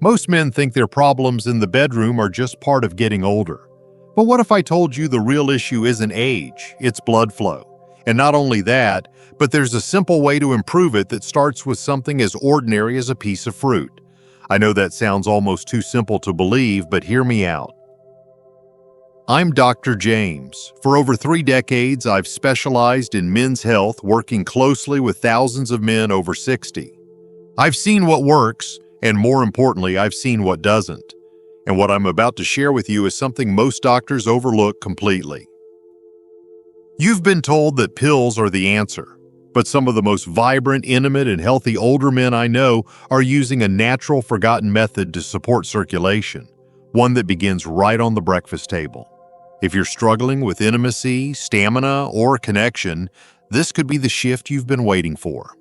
Most men think their problems in the bedroom are just part of getting older. But what if I told you the real issue isn't age, it's blood flow? And not only that, but there's a simple way to improve it that starts with something as ordinary as a piece of fruit. I know that sounds almost too simple to believe, but hear me out. I'm Dr. James. For over 3 decades, I've specialized in men's health, working closely with thousands of men over 60. I've seen what works, and more importantly, I've seen what doesn't. And what I'm about to share with you is something most doctors overlook completely. You've been told that pills are the answer, but some of the most vibrant, intimate, and healthy older men I know are using a natural, forgotten method to support circulation, one that begins right on the breakfast table. If you're struggling with intimacy, stamina, or connection, this could be the shift you've been waiting for.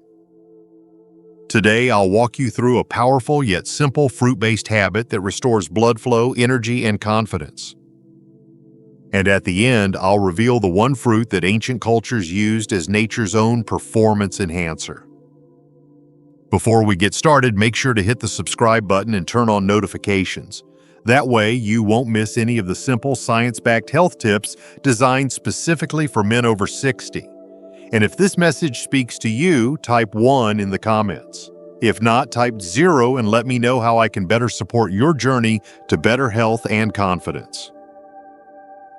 Today, I'll walk you through a powerful yet simple fruit-based habit that restores blood flow, energy, and confidence. And at the end, I'll reveal the one fruit that ancient cultures used as nature's own performance enhancer. Before we get started, make sure to hit the subscribe button and turn on notifications. That way, you won't miss any of the simple science-backed health tips designed specifically for men over 60. And if this message speaks to you, type 1 in the comments. If not, type 0 and let me know how I can better support your journey to better health and confidence.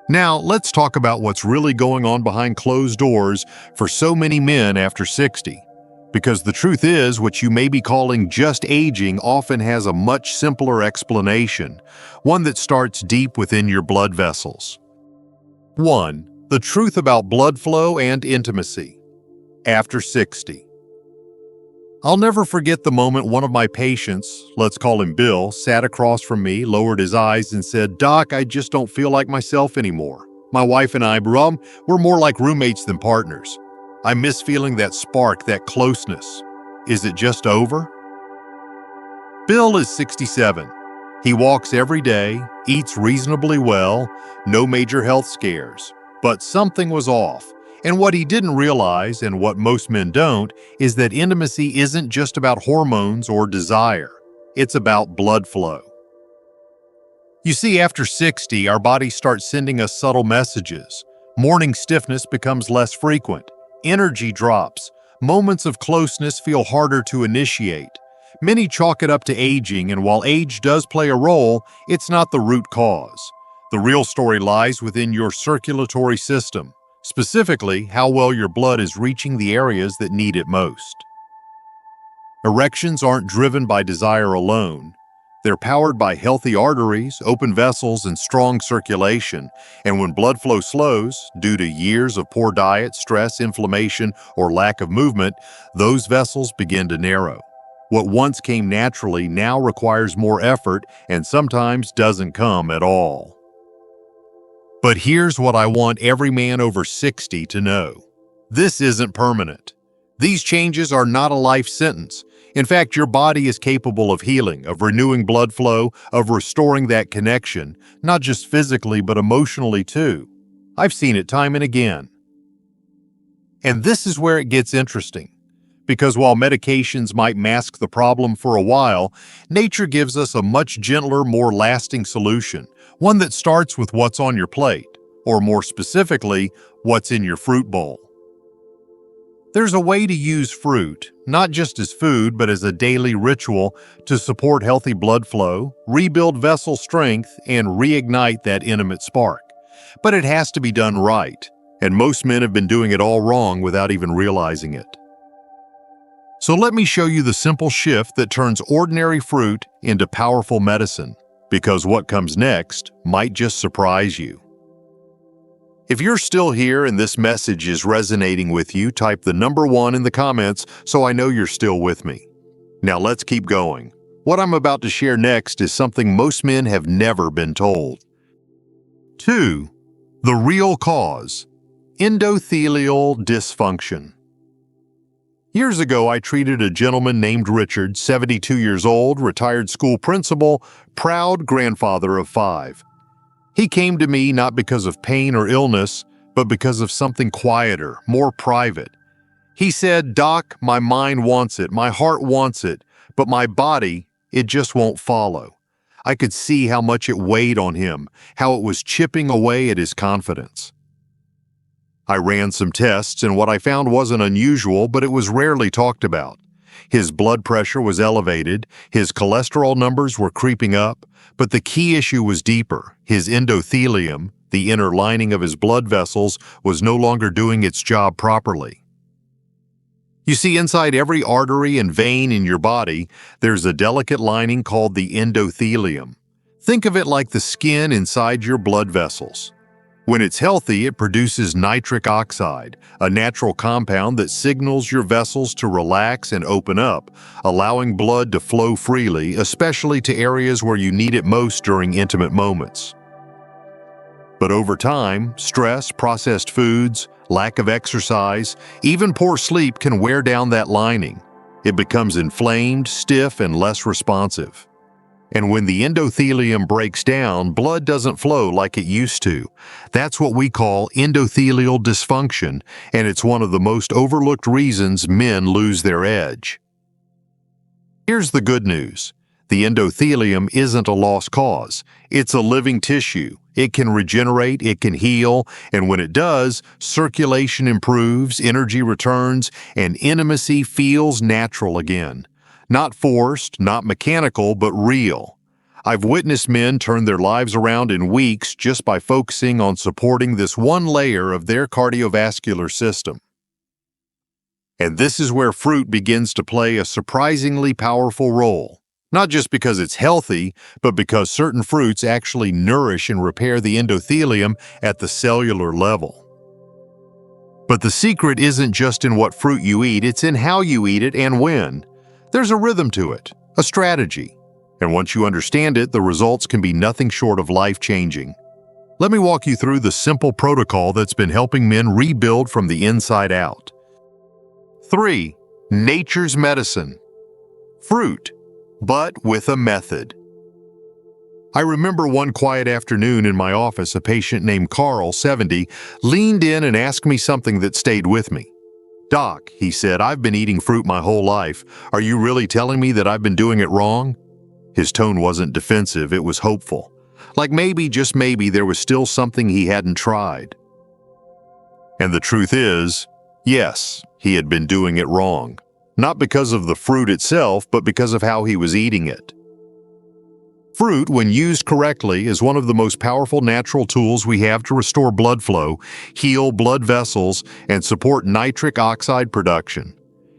Now, let's talk about what's really going on behind closed doors for so many men after 60. Because the truth is, what you may be calling just aging often has a much simpler explanation, one that starts deep within your blood vessels. 1. The truth about blood flow and intimacy. After 60. I'll never forget the moment one of my patients, let's call him Bill, sat across from me, lowered his eyes, and said, "Doc, I just don't feel like myself anymore. My wife and I, we're more like roommates than partners. I miss feeling that spark, that closeness. Is it just over?" Bill is 67. He walks every day, eats reasonably well, no major health scares. But something was off. And what he didn't realize, and what most men don't, is that intimacy isn't just about hormones or desire. It's about blood flow. You see, after 60, our bodies start sending us subtle messages. Morning stiffness becomes less frequent. Energy drops. Moments of closeness feel harder to initiate. Many chalk it up to aging, and while age does play a role, it's not the root cause. The real story lies within your circulatory system, specifically how well your blood is reaching the areas that need it most. Erections aren't driven by desire alone. They're powered by healthy arteries, open vessels, and strong circulation. And when blood flow slows, due to years of poor diet, stress, inflammation, or lack of movement, those vessels begin to narrow. What once came naturally now requires more effort and sometimes doesn't come at all. But here's what I want every man over 60 to know. This isn't permanent. These changes are not a life sentence. In fact, your body is capable of healing, of renewing blood flow, of restoring that connection, not just physically, but emotionally too. I've seen it time and again. And this is where it gets interesting. Because while medications might mask the problem for a while, nature gives us a much gentler, more lasting solution, one that starts with what's on your plate, or more specifically, what's in your fruit bowl. There's a way to use fruit, not just as food, but as a daily ritual to support healthy blood flow, rebuild vessel strength, and reignite that intimate spark. But it has to be done right, and most men have been doing it all wrong without even realizing it. So let me show you the simple shift that turns ordinary fruit into powerful medicine, because what comes next might just surprise you. If you're still here and this message is resonating with you, type the number 1 in the comments so I know you're still with me. Now let's keep going. What I'm about to share next is something most men have never been told. 2. The real cause: endothelial dysfunction. Years ago, I treated a gentleman named Richard, 72 years old, retired school principal, proud grandfather of 5. He came to me not because of pain or illness, but because of something quieter, more private. He said, "Doc, my mind wants it, my heart wants it, but my body it just won't follow. I could see how much it weighed on him, how it was chipping away at his confidence. I ran some tests, and what I found wasn't unusual, but it was rarely talked about. His blood pressure was elevated, his cholesterol numbers were creeping up, but the key issue was deeper. His endothelium, the inner lining of his blood vessels, was no longer doing its job properly. You see, inside every artery and vein in your body, there's a delicate lining called the endothelium. Think of it like the skin inside your blood vessels. When it's healthy, it produces nitric oxide, a natural compound that signals your vessels to relax and open up, allowing blood to flow freely, especially to areas where you need it most during intimate moments. But over time, stress, processed foods, lack of exercise, even poor sleep can wear down that lining. It becomes inflamed, stiff, and less responsive. And when the endothelium breaks down, blood doesn't flow like it used to. That's what we call endothelial dysfunction, and it's one of the most overlooked reasons men lose their edge. Here's the good news. The endothelium isn't a lost cause. It's a living tissue. It can regenerate, it can heal, and when it does, circulation improves, energy returns, and intimacy feels natural again. Not forced, not mechanical, but real. I've witnessed men turn their lives around in weeks just by focusing on supporting this one layer of their cardiovascular system. And this is where fruit begins to play a surprisingly powerful role. Not just because it's healthy, but because certain fruits actually nourish and repair the endothelium at the cellular level. But the secret isn't just in what fruit you eat, it's in how you eat it and when. There's a rhythm to it, a strategy. And once you understand it, the results can be nothing short of life-changing. Let me walk you through the simple protocol that's been helping men rebuild from the inside out. 3. Nature's medicine. Fruit, but with a method. I remember one quiet afternoon in my office, a patient named Carl, 70, leaned in and asked me something that stayed with me. "Doc," he said, "I've been eating fruit my whole life. Are you really telling me that I've been doing it wrong?" His tone wasn't defensive, it was hopeful. Like maybe, just maybe, there was still something he hadn't tried. And the truth is, yes, he had been doing it wrong. Not because of the fruit itself, but because of how he was eating it. Fruit, when used correctly, is one of the most powerful natural tools we have to restore blood flow, heal blood vessels, and support nitric oxide production.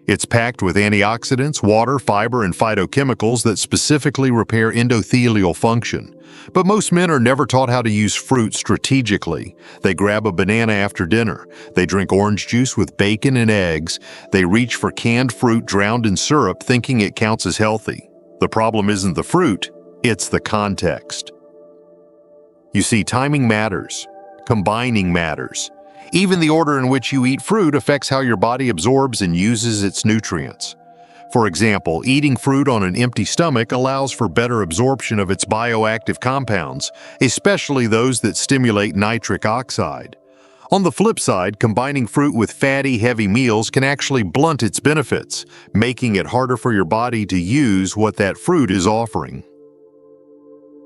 It's packed with antioxidants, water, fiber, and phytochemicals that specifically repair endothelial function. But most men are never taught how to use fruit strategically. They grab a banana after dinner. They drink orange juice with bacon and eggs. They reach for canned fruit drowned in syrup, thinking it counts as healthy. The problem isn't the fruit, it's the context. You see, timing matters. Combining matters. Even the order in which you eat fruit affects how your body absorbs and uses its nutrients. For example, eating fruit on an empty stomach allows for better absorption of its bioactive compounds, especially those that stimulate nitric oxide. On the flip side, combining fruit with fatty, heavy meals can actually blunt its benefits, making it harder for your body to use what that fruit is offering.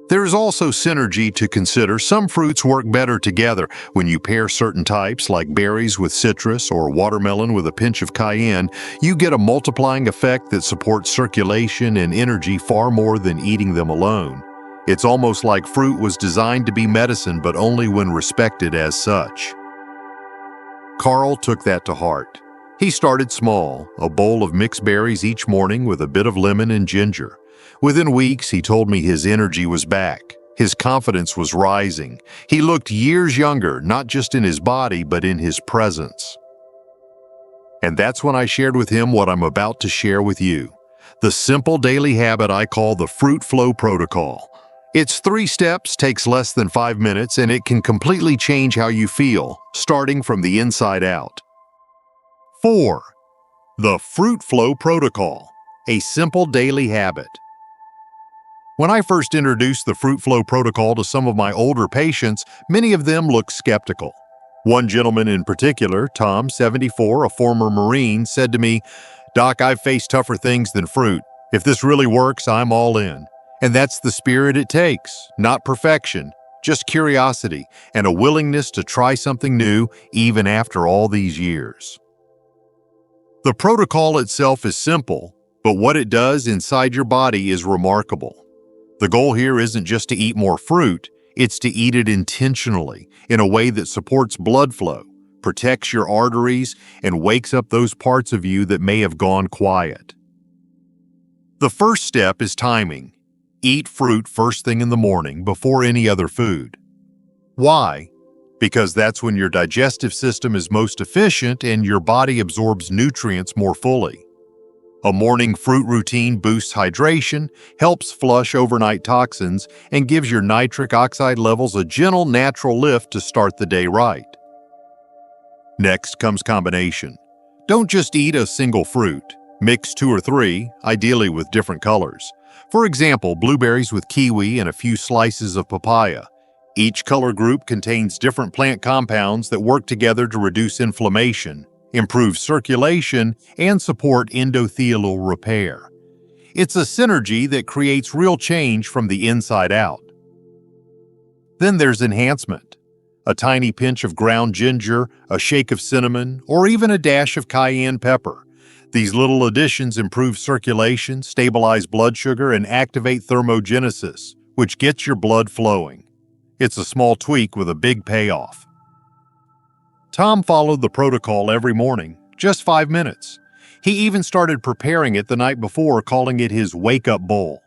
There is also synergy to consider. Some fruits work better together when you pair certain types, like berries with citrus or watermelon with a pinch of cayenne. You get a multiplying effect that supports circulation and energy far more than eating them alone. It's almost like fruit was designed to be medicine, but only when respected as such. Carl took that to heart. He started small, a bowl of mixed berries each morning with a bit of lemon and ginger. Within weeks, he told me his energy was back. His confidence was rising. He looked years younger, not just in his body, but in his presence. And that's when I shared with him what I'm about to share with you. The simple daily habit I call the Fruit Flow Protocol. It's 3 steps, takes less than 5 minutes, and it can completely change how you feel, starting from the inside out. 4. The Fruit Flow Protocol. A simple daily habit. When I first introduced the Fruit Flow Protocol to some of my older patients, many of them looked skeptical. One gentleman in particular, Tom, 74, a former Marine, said to me, "Doc, I've faced tougher things than fruit. If this really works, I'm all in. And that's the spirit it takes, not perfection, just curiosity and a willingness to try something new even after all these years. The protocol itself is simple, but what it does inside your body is remarkable. The goal here isn't just to eat more fruit, it's to eat it intentionally, in a way that supports blood flow, protects your arteries, and wakes up those parts of you that may have gone quiet. The first step is timing. Eat fruit first thing in the morning before any other food. Why? Because that's when your digestive system is most efficient and your body absorbs nutrients more fully. A morning fruit routine boosts hydration, helps flush overnight toxins, and gives your nitric oxide levels a gentle, natural lift to start the day right. Next comes combination. Don't just eat a single fruit. Mix 2 or 3, ideally with different colors. For example, blueberries with kiwi and a few slices of papaya. Each color group contains different plant compounds that work together to reduce inflammation, improve circulation, and support endothelial repair. It's a synergy that creates real change from the inside out. Then there's enhancement. A tiny pinch of ground ginger, a shake of cinnamon, or even a dash of cayenne pepper. These little additions improve circulation, stabilize blood sugar, and activate thermogenesis, which gets your blood flowing. It's a small tweak with a big payoff. Tom followed the protocol every morning, just 5 minutes. He even started preparing it the night before, calling it his wake-up bowl.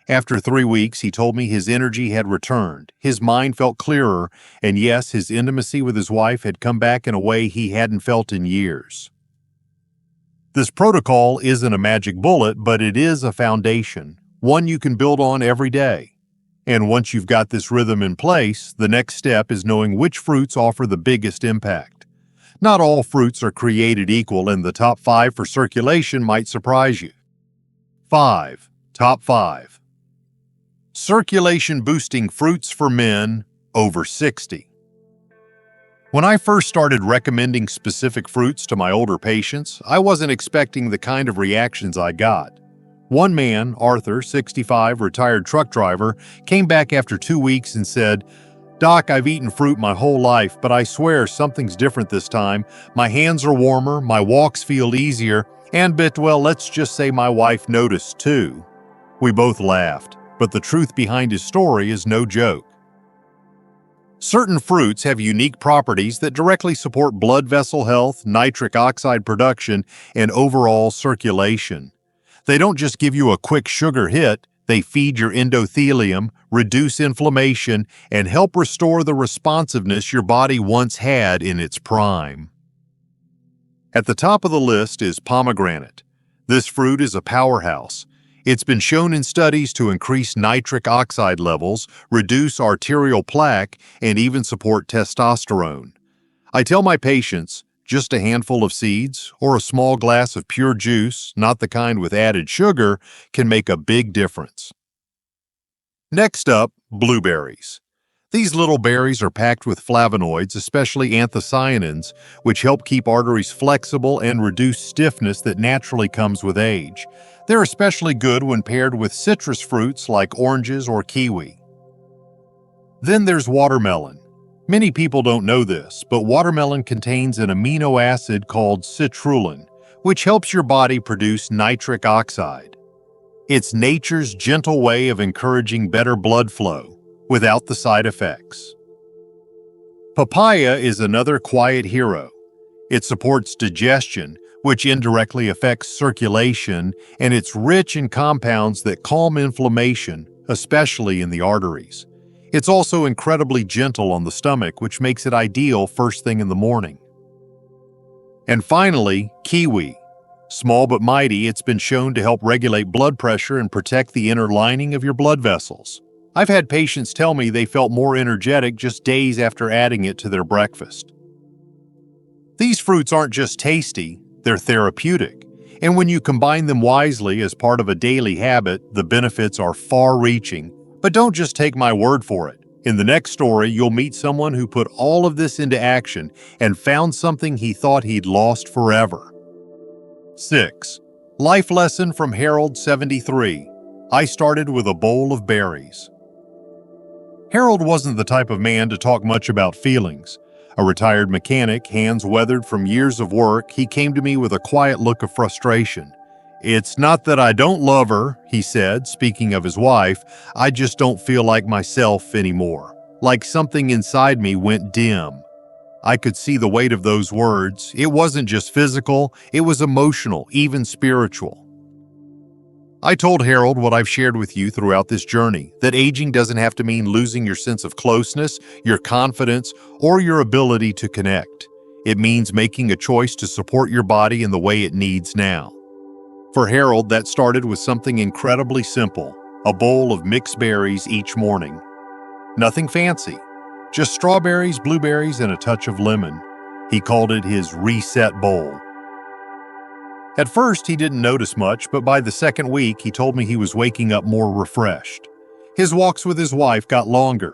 After 3 weeks, he told me his energy had returned, his mind felt clearer, and yes, his intimacy with his wife had come back in a way he hadn't felt in years. This protocol isn't a magic bullet, but it is a foundation, one you can build on every day. And once you've got this rhythm in place, the next step is knowing which fruits offer the biggest impact. Not all fruits are created equal, and the top 5 for circulation might surprise you. 5. Top 5. Circulation-boosting fruits for men over 60. When I first started recommending specific fruits to my older patients, I wasn't expecting the kind of reactions I got. One man, Arthur, 65, retired truck driver, came back after 2 weeks and said, "Doc, I've eaten fruit my whole life, but I swear something's different this time. My hands are warmer, my walks feel easier, and let's just say my wife noticed too." We both laughed, but the truth behind his story is no joke. Certain fruits have unique properties that directly support blood vessel health, nitric oxide production, and overall circulation. They don't just give you a quick sugar hit, they feed your endothelium, reduce inflammation, and help restore the responsiveness your body once had in its prime. At the top of the list is pomegranate. This fruit is a powerhouse. It's been shown in studies to increase nitric oxide levels, reduce arterial plaque, and even support testosterone. I tell my patients, just a handful of seeds or a small glass of pure juice, not the kind with added sugar, can make a big difference. Next up, blueberries. These little berries are packed with flavonoids, especially anthocyanins, which help keep arteries flexible and reduce stiffness that naturally comes with age. They're especially good when paired with citrus fruits like oranges or kiwi. Then there's watermelon. Many people don't know this, but watermelon contains an amino acid called citrulline, which helps your body produce nitric oxide. It's nature's gentle way of encouraging better blood flow, without the side effects. Papaya is another quiet hero. It supports digestion, which indirectly affects circulation, and it's rich in compounds that calm inflammation, especially in the arteries. It's also incredibly gentle on the stomach, which makes it ideal first thing in the morning. And finally, kiwi. Small but mighty, it's been shown to help regulate blood pressure and protect the inner lining of your blood vessels. I've had patients tell me they felt more energetic just days after adding it to their breakfast. These fruits aren't just tasty, they're therapeutic. And when you combine them wisely as part of a daily habit, the benefits are far-reaching. But don't just take my word for it. In the next story, you'll meet someone who put all of this into action and found something he thought he'd lost forever. 6. Life lesson from Harold 73. I started with a bowl of berries. Harold wasn't the type of man to talk much about feelings. A retired mechanic, hands weathered from years of work, he came to me with a quiet look of frustration. "It's not that I don't love her," he said, speaking of his wife. "I just don't feel like myself anymore. Like something inside me went dim." I could see the weight of those words. It wasn't just physical, it was emotional, even spiritual. I told Harold what I've shared with you throughout this journey, that aging doesn't have to mean losing your sense of closeness, your confidence, or your ability to connect. It means making a choice to support your body in the way it needs now. For Harold, that started with something incredibly simple, a bowl of mixed berries each morning. Nothing fancy. Just strawberries, blueberries, and a touch of lemon. He called it his reset bowl. At first, he didn't notice much, but by the second week, he told me he was waking up more refreshed. His walks with his wife got longer.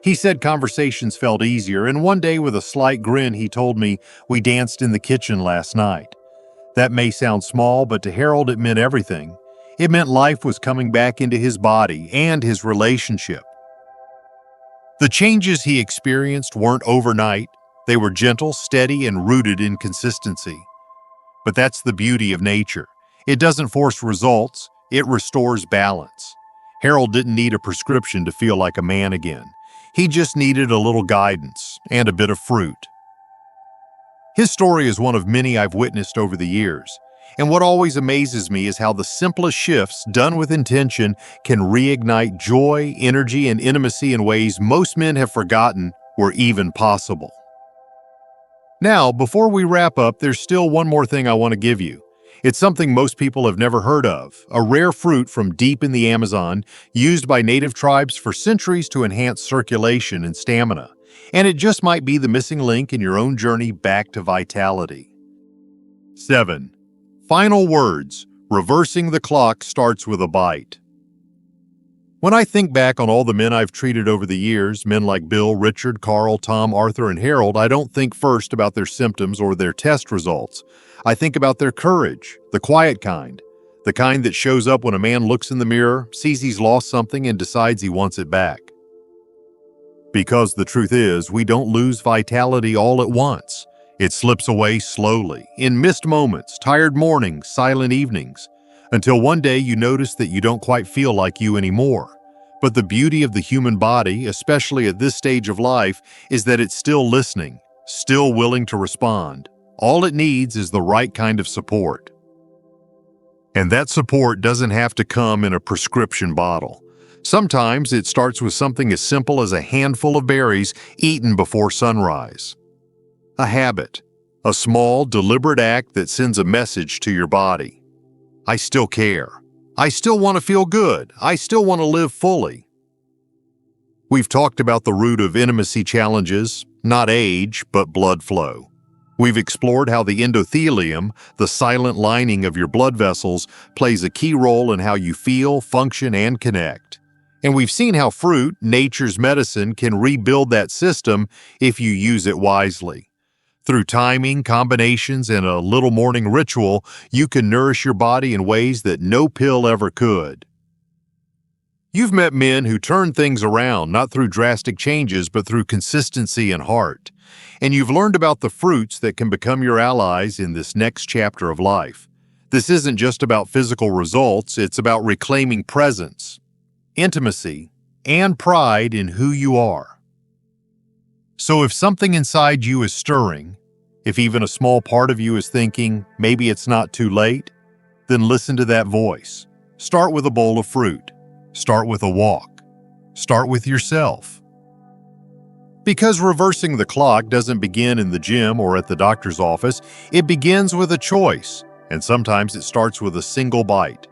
He said conversations felt easier, and one day with a slight grin, he told me, "We danced in the kitchen last night." That may sound small, but to Harold, it meant everything. It meant life was coming back into his body and his relationship. The changes he experienced weren't overnight. They were gentle, steady, and rooted in consistency. But that's the beauty of nature. It doesn't force results, it restores balance. Harold didn't need a prescription to feel like a man again. He just needed a little guidance and a bit of fruit. His story is one of many I've witnessed over the years. And what always amazes me is how the simplest shifts, done with intention, can reignite joy, energy, and intimacy in ways most men have forgotten were even possible. Now, before we wrap up, there's still one more thing I want to give you. It's something most people have never heard of, a rare fruit from deep in the Amazon, used by native tribes for centuries to enhance circulation and stamina. And it just might be the missing link in your own journey back to vitality. 7. Final words. Reversing the clock starts with a bite. When I think back on all the men I've treated over the years, men like Bill, Richard, Carl, Tom, Arthur, and Harold, I don't think first about their symptoms or their test results. I think about their courage, the quiet kind, the kind that shows up when a man looks in the mirror, sees he's lost something, and decides he wants it back. Because the truth is, we don't lose vitality all at once. It slips away slowly, in missed moments, tired mornings, silent evenings, until one day you notice that you don't quite feel like you anymore. But the beauty of the human body, especially at this stage of life, is that it's still listening, still willing to respond. All it needs is the right kind of support. And that support doesn't have to come in a prescription bottle. Sometimes it starts with something as simple as a handful of berries eaten before sunrise. A habit, a small, deliberate act that sends a message to your body. I still care. I still want to feel good. I still want to live fully. We've talked about the root of intimacy challenges, not age, but blood flow. We've explored how the endothelium, the silent lining of your blood vessels, plays a key role in how you feel, function, and connect. And we've seen how fruit, nature's medicine, can rebuild that system if you use it wisely. Through timing, combinations, and a little morning ritual, you can nourish your body in ways that no pill ever could. You've met men who turn things around, not through drastic changes, but through consistency and heart. And you've learned about the fruits that can become your allies in this next chapter of life. This isn't just about physical results, it's about reclaiming presence, intimacy, and pride in who you are. So if something inside you is stirring, if even a small part of you is thinking, maybe it's not too late, then listen to that voice. Start with a bowl of fruit. Start with a walk. Start with yourself. Because reversing the clock doesn't begin in the gym or at the doctor's office, it begins with a choice, and sometimes it starts with a single bite.